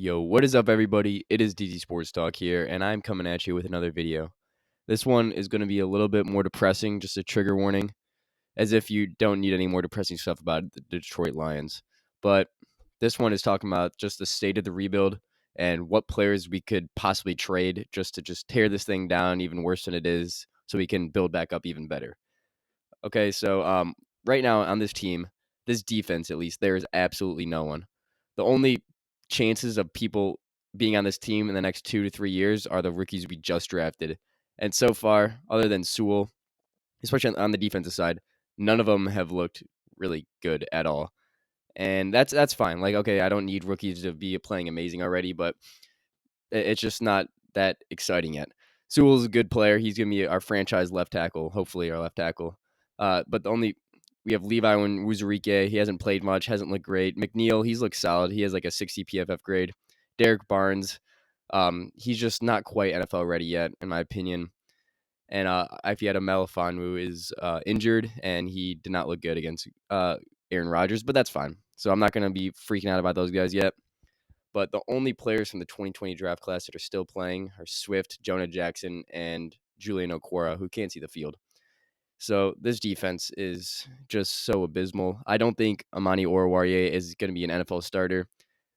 Yo, what is up, everybody? It is DZ Sports Talk here, and I'm coming at you with another video. This one is going to be a little bit more depressing, just a trigger warning, as if you don't need any more depressing stuff about the Detroit Lions. But this one is talking about just the state of the rebuild and what players we could possibly trade just to tear this thing down even worse than it is so we can build back up even better. Okay, so right now on this team, this defense at least, there is absolutely no one. The only chances of people being on this team in the next 2 to 3 years are the rookies we just drafted. And so far, other than Sewell, especially on the defensive side, none of them have looked really good at all. And that's fine. Like, okay, I don't need rookies to be playing amazing already, but it's just not that exciting yet. Sewell's a good player. He's going to be our franchise left tackle, hopefully our left tackle. But we have Levi Wuzurike. He hasn't played much, hasn't looked great. McNeil, he's looked solid. He has like a 60 PFF grade. Derek Barnes, he's just not quite NFL ready yet, in my opinion. And Ifeatu Melifonwu is injured, and he did not look good against Aaron Rodgers, but that's fine. So I'm not going to be freaking out about those guys yet. But the only players from the 2020 draft class that are still playing are Swift, Jonah Jackson, and Julian Okwara, who can't see the field. So this defense is just so abysmal. I don't think Amani Oruwariye is going to be an NFL starter.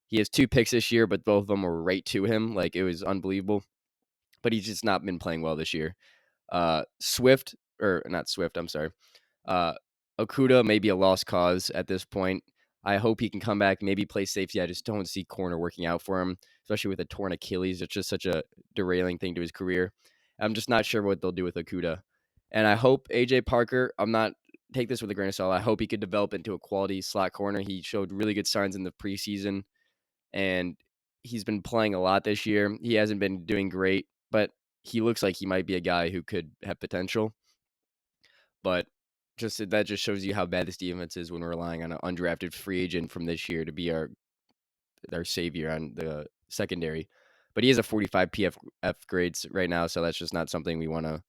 He has 2 picks this year, but both of them were right to him. Like, it was unbelievable. But he's just not been playing well this year. Swift, or not Swift, I'm sorry. Okuda may be a lost cause at this point. I hope he can come back, maybe play safety. I just don't see corner working out for him, especially with a torn Achilles. It's just such a derailing thing to his career. I'm just not sure what they'll do with Okuda. And I hope AJ Parker, take this with a grain of salt. I hope he could develop into a quality slot corner. He showed really good signs in the preseason, and he's been playing a lot this year. He hasn't been doing great, but he looks like he might be a guy who could have potential. But that just shows you how bad this defense is when we're relying on an undrafted free agent from this year to be our savior on the secondary. But he has a 45 PFF grades right now, so that's just not something we want to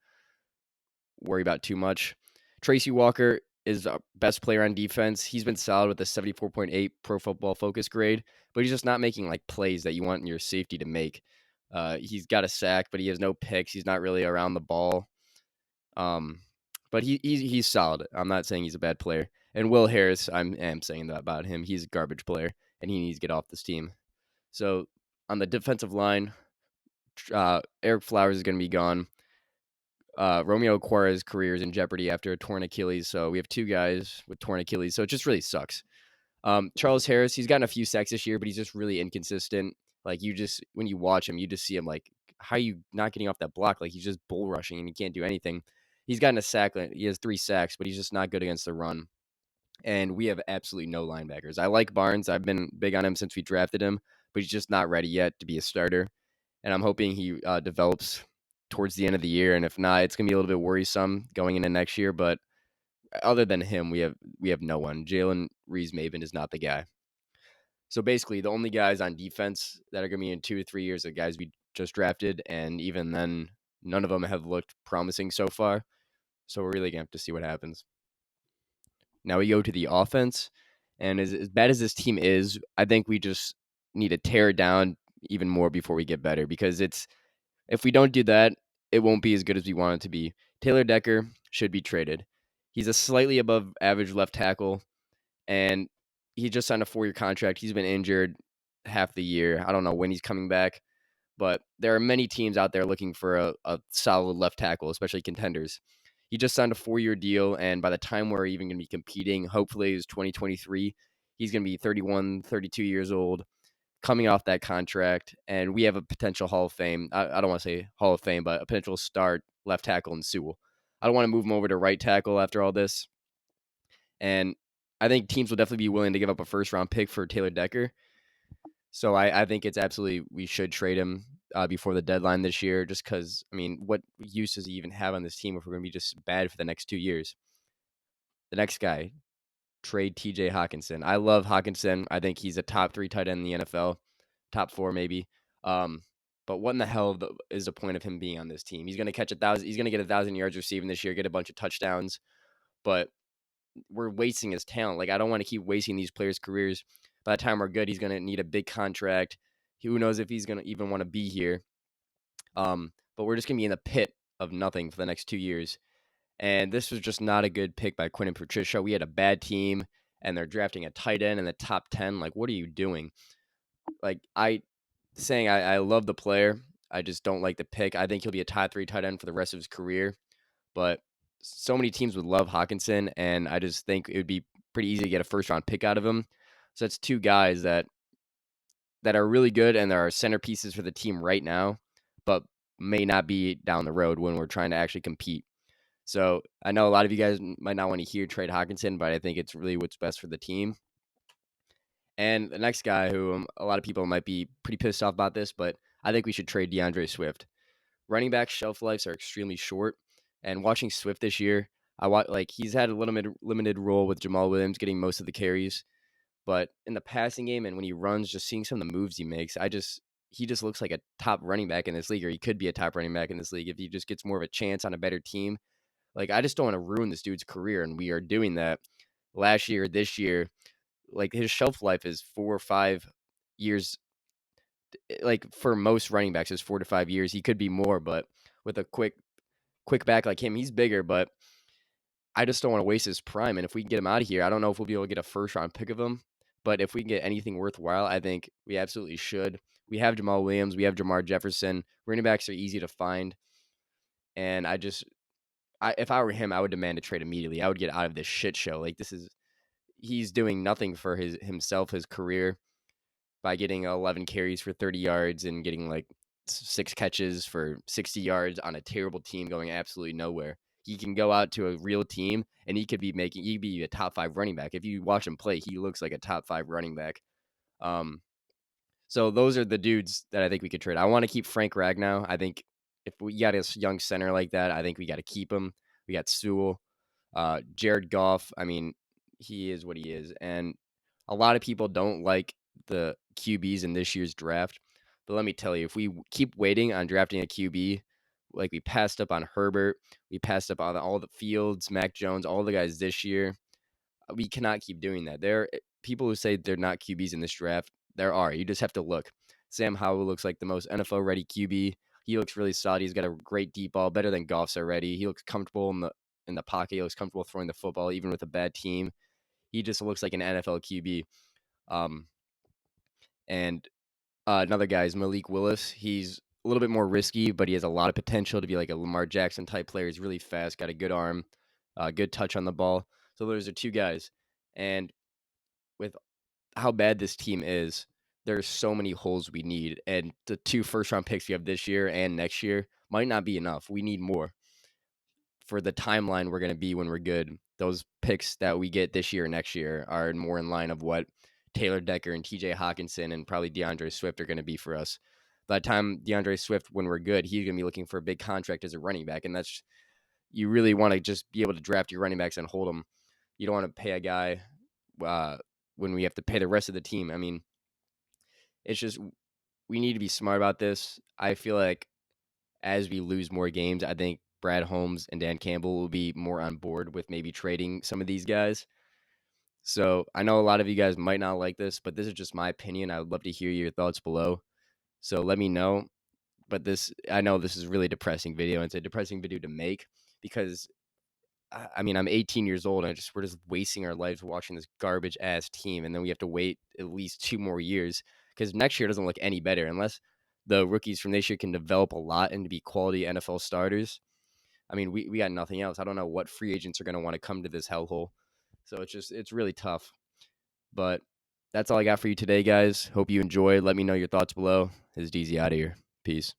worry about too much. Tracy Walker is our best player on defense. He's been solid with a 74.8 Pro Football Focus grade, but he's just not making like plays that you want your safety to make. He's got a sack, but he has no picks. He's not really around the ball. But he's solid. I'm not saying he's a bad player. And Will Harris, I am saying that about him. He's a garbage player, and he needs to get off this team. So on the defensive line, Eric Flowers is going to be gone. Romeo Okwara's career is in jeopardy after a torn Achilles. So we have 2 guys with torn Achilles. So it just really sucks. Charles Harris, he's gotten a few sacks this year, but he's just really inconsistent. Like, when you watch him, you just see him like, how are you not getting off that block? Like, he's just bull rushing and he can't do anything. He's gotten a sack. He has 3 sacks, but he's just not good against the run. And we have absolutely no linebackers. I like Barnes. I've been big on him since we drafted him, but he's just not ready yet to be a starter. And I'm hoping he develops towards the end of the year. And if not, it's going to be a little bit worrisome going into next year. But other than him, we have no one. Jalen Rees-Maven is not the guy. So basically, the only guys on defense that are going to be in 2 to 3 years are guys we just drafted, and even then, none of them have looked promising so far. So we're really going to have to see what happens. Now we go to the offense, and as bad as this team is, I think we just need to tear it down even more before we get better, because if we don't do that, it won't be as good as we want it to be. Taylor Decker should be traded. He's a slightly above average left tackle, and he just signed a 4-year contract. He's been injured half the year. I don't know when he's coming back, but there are many teams out there looking for a solid left tackle, especially contenders. He just signed a 4-year deal, and by the time we're even going to be competing, hopefully it's 2023, he's going to be 31, 32 years old, coming off that contract, and we have a potential Hall of Fame. I don't want to say Hall of Fame, but a potential start left tackle in Sewell. I don't want to move him over to right tackle after all this. And I think teams will definitely be willing to give up a first-round pick for Taylor Decker. So I think it's absolutely, we should trade him before the deadline this year, just because, I mean, what use does he even have on this team if we're going to be just bad for the next 2 years? The next guy, trade Tj Hawkinson. I love Hockenson. I think he's a top 3 tight end in the NFL, top 4 maybe. But what in the hell is the point of him being on this team? He's going to catch 1,000. He's going to get 1,000 yards receiving this year, get a bunch of touchdowns, but we're wasting his talent. Like, I don't want to keep wasting these players' careers. By the time we're good, he's going to need a big contract. Who knows if he's gonna even want to be here? But we're just gonna be in the pit of nothing for the next 2 years. And this was just not a good pick by Quinn and Patricia. We had a bad team, and they're drafting a tight end in the top 10. Like, what are you doing? Like, I love the player. I just don't like the pick. I think he'll be a top 3 tight end for the rest of his career. But so many teams would love Hockenson, and I just think it would be pretty easy to get a first round pick out of him. So that's two guys that are really good and are centerpieces for the team right now, but may not be down the road when we're trying to actually compete. So I know a lot of you guys might not want to hear trade Hockenson, but I think it's really what's best for the team. And the next guy who a lot of people might be pretty pissed off about this, but I think we should trade DeAndre Swift. Running back shelf lives are extremely short, and watching Swift this year, he's had a limited role with Jamal Williams getting most of the carries, but in the passing game and when he runs, just seeing some of the moves he makes, he just looks like a top running back in this league, or he could be a top running back in this league if he just gets more of a chance on a better team. Like, I just don't want to ruin this dude's career, and we are doing that last year, this year. Like, his shelf life is 4 or 5 years. Like, for most running backs, is 4 to 5 years. He could be more, but with a quick back like him, he's bigger. But I just don't want to waste his prime. And if we can get him out of here, I don't know if we'll be able to get a first round pick of him. But if we can get anything worthwhile, I think we absolutely should. We have Jamal Williams, we have Jamar Jefferson. Running backs are easy to find, and if I were him, I would demand a trade immediately. I would get out of this shit show. Like, he's doing nothing for his career by getting 11 carries for 30 yards and getting like 6 catches for 60 yards on a terrible team going absolutely nowhere. He can go out to a real team and he'd be a top 5 running back. If you watch him play, he looks like a top 5 running back. So those are the dudes that I think we could trade. I want to keep Frank Ragnow. I think if we got a young center like that, I think we got to keep him. We got Sewell, Jared Goff. I mean, he is what he is, and a lot of people don't like the QBs in this year's draft. But let me tell you, if we keep waiting on drafting a QB, like we passed up on Herbert, we passed up on all the Fields, Mac Jones, all the guys this year, we cannot keep doing that. There are people who say they're not QBs in this draft. There are. You just have to look. Sam Howell looks like the most NFL ready QB. He looks really solid. He's got a great deep ball, better than Goff's already. He looks comfortable in the pocket. He looks comfortable throwing the football, even with a bad team. He just looks like an NFL QB. Um, and Another guy is Malik Willis. He's a little bit more risky, but he has a lot of potential to be like a Lamar Jackson type player. He's really fast, got a good arm, good touch on the ball. So those are two guys. And with how bad this team is, there's so many holes we need. And the 2 first round picks we have this year and next year might not be enough. We need more for the timeline we're going to be when we're good. Those picks that we get this year and next year are more in line of what Taylor Decker and Tj Hawkinson and probably DeAndre Swift are going to be for us. By the time DeAndre Swift, when we're good, he's going to be looking for a big contract as a running back. And you really want to just be able to draft your running backs and hold them. You don't want to pay a guy when we have to pay the rest of the team. I mean, it's just, we need to be smart about this. I feel like as we lose more games, I think Brad Holmes and Dan Campbell will be more on board with maybe trading some of these guys. So I know a lot of you guys might not like this, but this is just my opinion. I would love to hear your thoughts below. So let me know. But I know this is a really depressing video. And it's a depressing video to make because I mean, I'm 18 years old and we're just wasting our lives watching this garbage ass team. And then we have to wait at least 2 more years because next year doesn't look any better unless the rookies from this year can develop a lot and be quality NFL starters. I mean, we got nothing else. I don't know what free agents are going to want to come to this hellhole. So it's really tough. But that's all I got for you today, guys. Hope you enjoyed. Let me know your thoughts below. This is DZ out of here. Peace.